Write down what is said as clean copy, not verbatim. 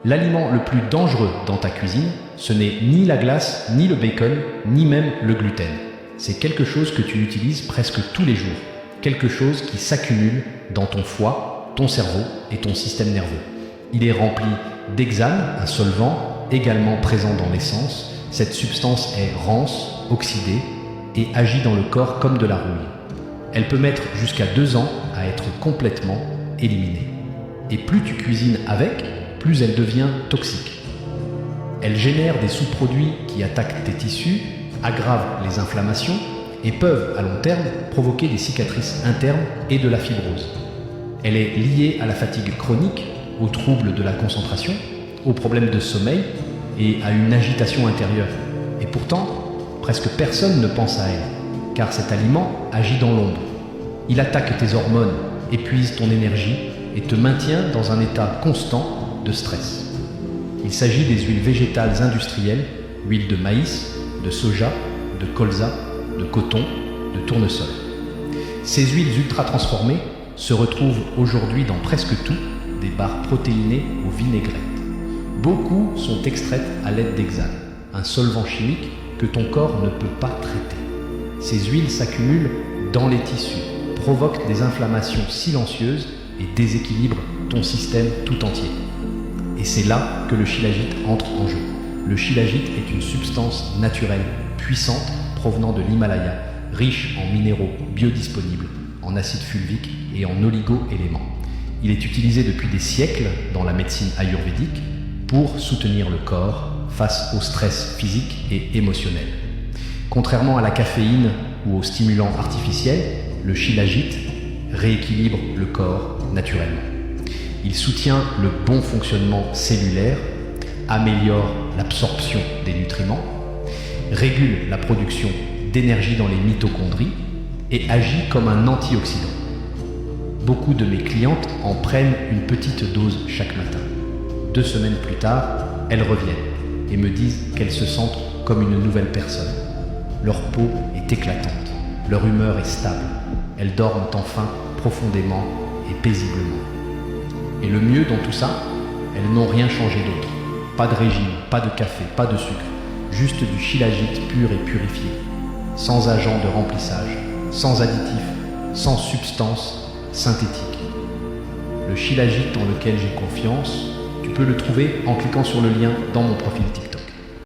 L'aliment le plus dangereux dans ta cuisine, ce n'est ni la glace, ni le bacon, ni même le gluten. C'est quelque chose que tu utilises presque tous les jours. Quelque chose qui s'accumule dans ton foie, ton cerveau et ton système nerveux. Il est rempli d'hexane, un solvant également présent dans l'essence. Cette substance est rance, oxydée et agit dans le corps comme de la rouille. Elle peut mettre jusqu'à 2 ans à être complètement éliminée. Et plus tu cuisines avec, plus elle devient toxique. Elle génère des sous-produits qui attaquent tes tissus, aggravent les inflammations et peuvent, à long terme, provoquer des cicatrices internes et de la fibrose. Elle est liée à la fatigue chronique, aux troubles de la concentration, aux problèmes de sommeil et à une agitation intérieure. Et pourtant, presque personne ne pense à elle, car cet aliment agit dans l'ombre. Il attaque tes hormones, épuise ton énergie et te maintient dans un état constant de stress. Il s'agit des huiles végétales industrielles, huile de maïs, de soja, de colza, de coton, de tournesol. Ces huiles ultra transformées se retrouvent aujourd'hui dans presque tout, des barres protéinées aux vinaigrettes. Beaucoup sont extraites à l'aide d'hexane, un solvant chimique que ton corps ne peut pas traiter. Ces huiles s'accumulent dans les tissus, provoquent des inflammations silencieuses et déséquilibrent ton système tout entier. Et c'est là que le shilajit entre en jeu. Le shilajit est une substance naturelle, puissante, provenant de l'Himalaya, riche en minéraux biodisponibles, en acide fulvique et en oligo-éléments. Il est utilisé depuis des siècles dans la médecine ayurvédique pour soutenir le corps face au stress physique et émotionnel. Contrairement à la caféine ou aux stimulants artificiels, le shilajit rééquilibre le corps naturellement. Il soutient le bon fonctionnement cellulaire, améliore l'absorption des nutriments, régule la production d'énergie dans les mitochondries et agit comme un antioxydant. Beaucoup de mes clientes en prennent une petite dose chaque matin. 2 semaines plus tard, elles reviennent et me disent qu'elles se sentent comme une nouvelle personne. Leur peau est éclatante, leur humeur est stable, elles dorment enfin profondément et paisiblement. Et le mieux dans tout ça, elles n'ont rien changé d'autre. Pas de régime, pas de café, pas de sucre, juste du shilajit pur et purifié, sans agent de remplissage, sans additifs, sans substances synthétiques. Le shilajit dans lequel j'ai confiance, tu peux le trouver en cliquant sur le lien dans mon profil TikTok.